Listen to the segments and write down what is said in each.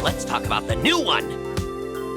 let's talk about the new one,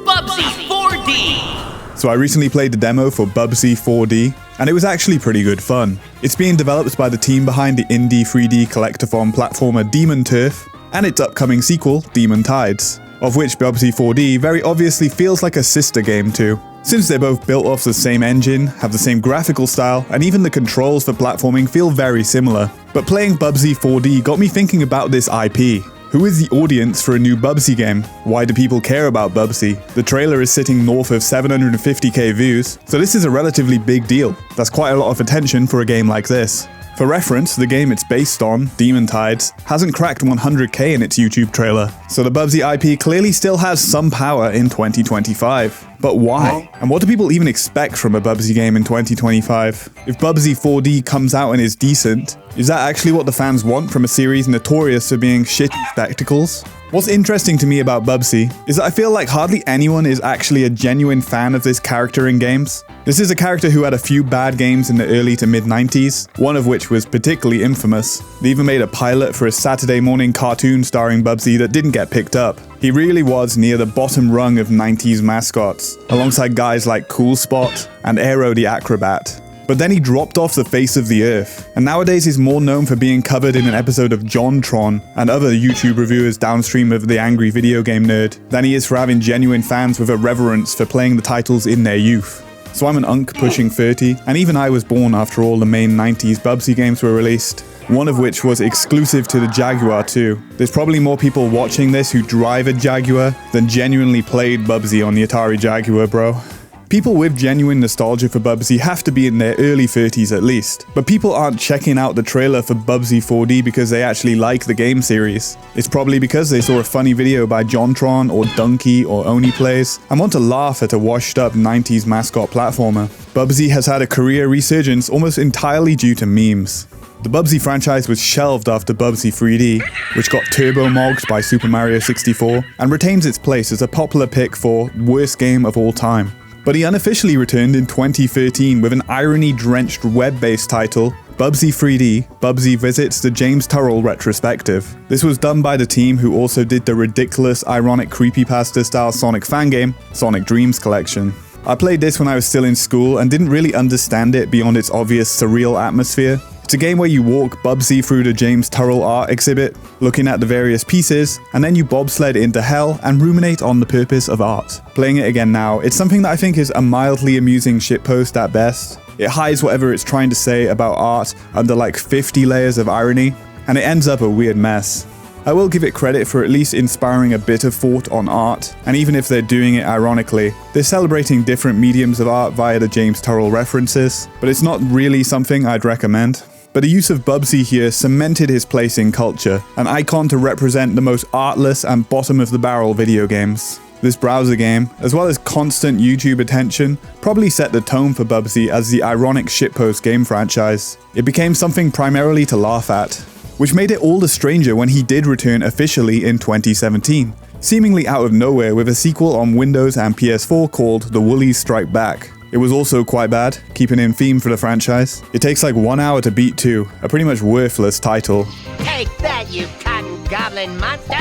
Bubsy 4D! So I recently played the demo for Bubsy 4D, and it was actually pretty good fun. It's being developed by the team behind the indie 3D collectathon platformer Demon Turf, and its upcoming sequel, Demon Tides, of which Bubsy 4D very obviously feels like a sister game to, since they're both built off the same engine, have the same graphical style, and even the controls for platforming feel very similar. But playing Bubsy 4D got me thinking about this IP. Who is the audience for a new Bubsy game? Why do people care about Bubsy? The trailer is sitting north of 750k views, so this is a relatively big deal. That's quite a lot of attention for a game like this. For reference, the game it's based on, Demon Tides, hasn't cracked 100k in its YouTube trailer, so the Bubsy IP clearly still has some power in 2025. But why? And what do people even expect from a Bubsy game in 2025? If Bubsy 4D comes out and is decent, is that actually what the fans want from a series notorious for being shitty spectacles? What's interesting to me about Bubsy is that I feel like hardly anyone is actually a genuine fan of this character in games. This is a character who had a few bad games in the early to mid-90s, one of which was particularly infamous. They even made a pilot for a Saturday morning cartoon starring Bubsy that didn't get picked up. He really was near the bottom rung of 90s mascots, alongside guys like Cool Spot and Aero the Acrobat. But then he dropped off the face of the earth, and nowadays he's more known for being covered in an episode of JonTron and other YouTube reviewers downstream of the angry video game nerd than he is for having genuine fans with a reverence for playing the titles in their youth. So I'm an unk pushing 30, and even I was born after all the main 90s Bubsy games were released, one of which was exclusive to the Jaguar too. There's probably more people watching this who drive a Jaguar than genuinely played Bubsy on the Atari Jaguar, bro. People with genuine nostalgia for Bubsy have to be in their early 30s at least, but people aren't checking out the trailer for Bubsy 4D because they actually like the game series. It's probably because they saw a funny video by JonTron or Donkey or Oniplays and want to laugh at a washed up 90s mascot platformer. Bubsy has had a career resurgence almost entirely due to memes. The Bubsy franchise was shelved after Bubsy 3D, which got turbo-mogged by Super Mario 64, and retains its place as a popular pick for worst game of all time. But he unofficially returned in 2013 with an irony-drenched web-based title, Bubsy 3D, Bubsy Visits the James Turrell Retrospective. This was done by the team who also did the ridiculous, ironic creepypasta-style Sonic fangame, Sonic Dreams Collection. I played this when I was still in school and didn't really understand it beyond its obvious surreal atmosphere. It's a game where you walk Bubsy through the James Turrell art exhibit, looking at the various pieces, and then you bobsled into hell and ruminate on the purpose of art. Playing it again now, it's something that I think is a mildly amusing shitpost at best. It hides whatever it's trying to say about art under like 50 layers of irony, and it ends up a weird mess. I will give it credit for at least inspiring a bit of thought on art, and even if they're doing it ironically, they're celebrating different mediums of art via the James Turrell references, but it's not really something I'd recommend. But the use of Bubsy here cemented his place in culture, an icon to represent the most artless and bottom-of-the-barrel video games. This browser game, as well as constant YouTube attention, probably set the tone for Bubsy as the ironic shitpost game franchise. It became something primarily to laugh at, which made it all the stranger when he did return officially in 2017, seemingly out of nowhere with a sequel on Windows and PS4 called The Woolies Strike Back. It was also quite bad, keeping in theme for the franchise. It takes like 1 hour to beat too, a pretty much worthless title. Take that, you cotton goblin monster!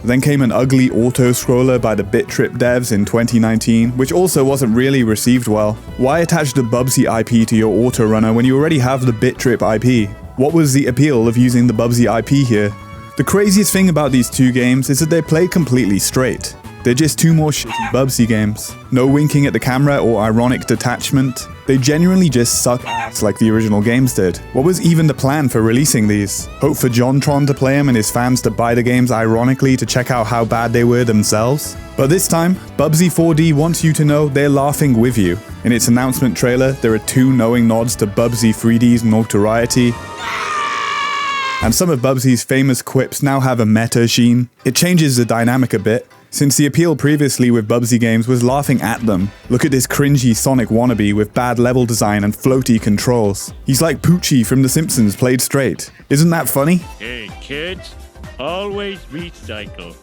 Then came an ugly auto-scroller by the Bit Trip devs in 2019, which also wasn't really received well. Why attach the Bubsy IP to your auto-runner when you already have the Bit Trip IP? What was the appeal of using the Bubsy IP here? The craziest thing about these two games is that they're played completely straight. They're just two more shitty Bubsy games. No winking at the camera or ironic detachment. They genuinely just suck ass like the original games did. What was even the plan for releasing these? Hope for JonTron to play them and his fans to buy the games ironically to check out how bad they were themselves? But this time, Bubsy 4D wants you to know they're laughing with you. In its announcement trailer, there are two knowing nods to Bubsy 3D's notoriety, and some of Bubsy's famous quips now have a meta sheen. It changes the dynamic a bit, since the appeal previously with Bubsy games was laughing at them. Look at this cringy Sonic wannabe with bad level design and floaty controls. He's like Poochie from The Simpsons played straight. Isn't that funny? Hey kids, always recycle.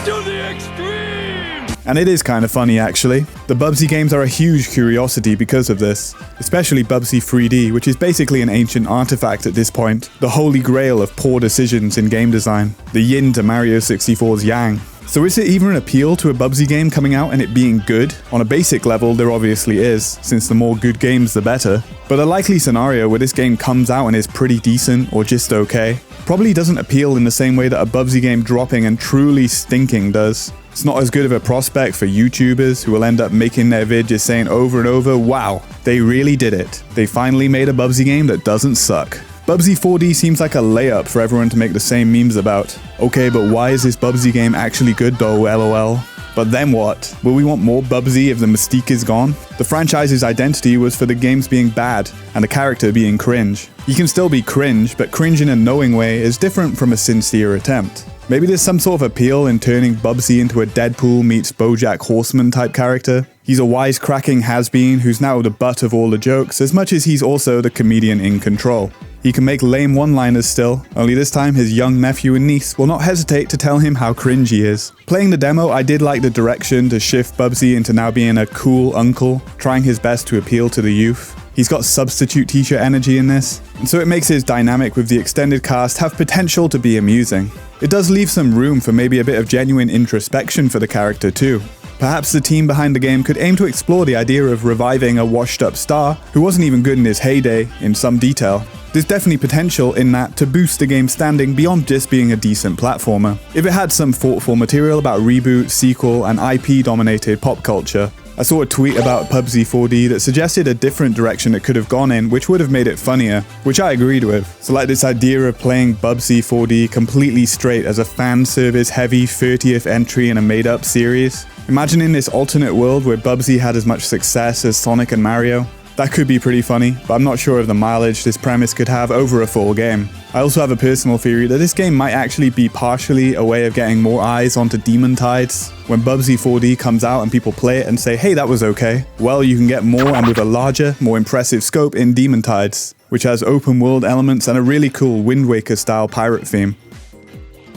To the extreme! And it is kind of funny actually. The Bubsy games are a huge curiosity because of this, especially Bubsy 3D, which is basically an ancient artifact at this point, the holy grail of poor decisions in game design, the yin to Mario 64's yang. So is it even an appeal to a Bubsy game coming out and it being good? On a basic level, there obviously is, since the more good games the better. But a likely scenario where this game comes out and is pretty decent or just okay probably doesn't appeal in the same way that a Bubsy game dropping and truly stinking does. It's not as good of a prospect for YouTubers who will end up making their vid just saying over and over, wow, they really did it. They finally made a Bubsy game that doesn't suck. Bubsy 4D seems like a layup for everyone to make the same memes about. Okay, but why is this Bubsy game actually good though, lol? But then what? Will we want more Bubsy if the mystique is gone? The franchise's identity was for the games being bad and the character being cringe. You can still be cringe, but cringe in a knowing way is different from a sincere attempt. Maybe there's some sort of appeal in turning Bubsy into a Deadpool meets BoJack Horseman type character. He's a wisecracking has-been who's now the butt of all the jokes, as much as he's also the comedian in control. He can make lame one-liners still, only this time his young nephew and niece will not hesitate to tell him how cringe he is. Playing the demo, I did like the direction to shift Bubsy into now being a cool uncle, trying his best to appeal to the youth. He's got substitute teacher energy in this, and so it makes his dynamic with the extended cast have potential to be amusing. It does leave some room for maybe a bit of genuine introspection for the character too. Perhaps the team behind the game could aim to explore the idea of reviving a washed-up star who wasn't even good in his heyday in some detail. There's definitely potential in that to boost the game's standing beyond just being a decent platformer. If it had some thoughtful material about reboot, sequel, and IP-dominated pop culture. I saw a tweet about Bubsy 4D that suggested a different direction it could have gone in, which would have made it funnier, which I agreed with. So like this idea of playing Bubsy 4D completely straight as a fan service heavy 30th entry in a made up series. Imagining this alternate world where Bubsy had as much success as Sonic and Mario. That could be pretty funny, but I'm not sure of the mileage this premise could have over a full game. I also have a personal theory that this game might actually be partially a way of getting more eyes onto Demon Tides. When Bubsy 4D comes out and people play it and say, hey, that was okay, well, you can get more and with a larger, more impressive scope in Demon Tides, which has open world elements and a really cool Wind Waker style pirate theme.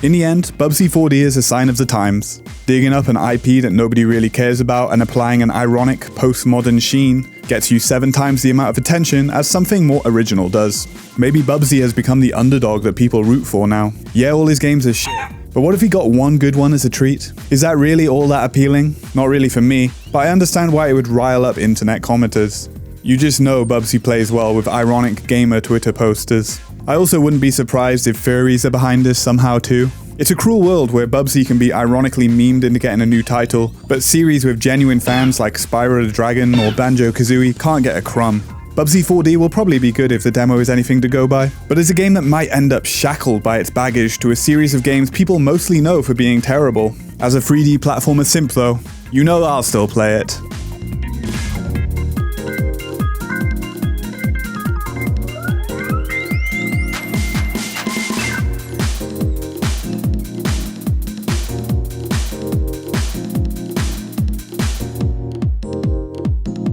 In the end, Bubsy 4D is a sign of the times, digging up an IP that nobody really cares about and applying an ironic, postmodern sheen gets you 7 times the amount of attention as something more original does. Maybe Bubsy has become the underdog that people root for now. Yeah, all his games are shit, but what if he got one good one as a treat? Is that really all that appealing? Not really for me, but I understand why it would rile up internet commenters. You just know Bubsy plays well with ironic gamer Twitter posters. I also wouldn't be surprised if furries are behind this somehow too. It's a cruel world where Bubsy can be ironically memed into getting a new title, but series with genuine fans like Spyro the Dragon or Banjo-Kazooie can't get a crumb. Bubsy 4D will probably be good if the demo is anything to go by, but it's a game that might end up shackled by its baggage to a series of games people mostly know for being terrible. As a 3D platformer simp though, you know I'll still play it.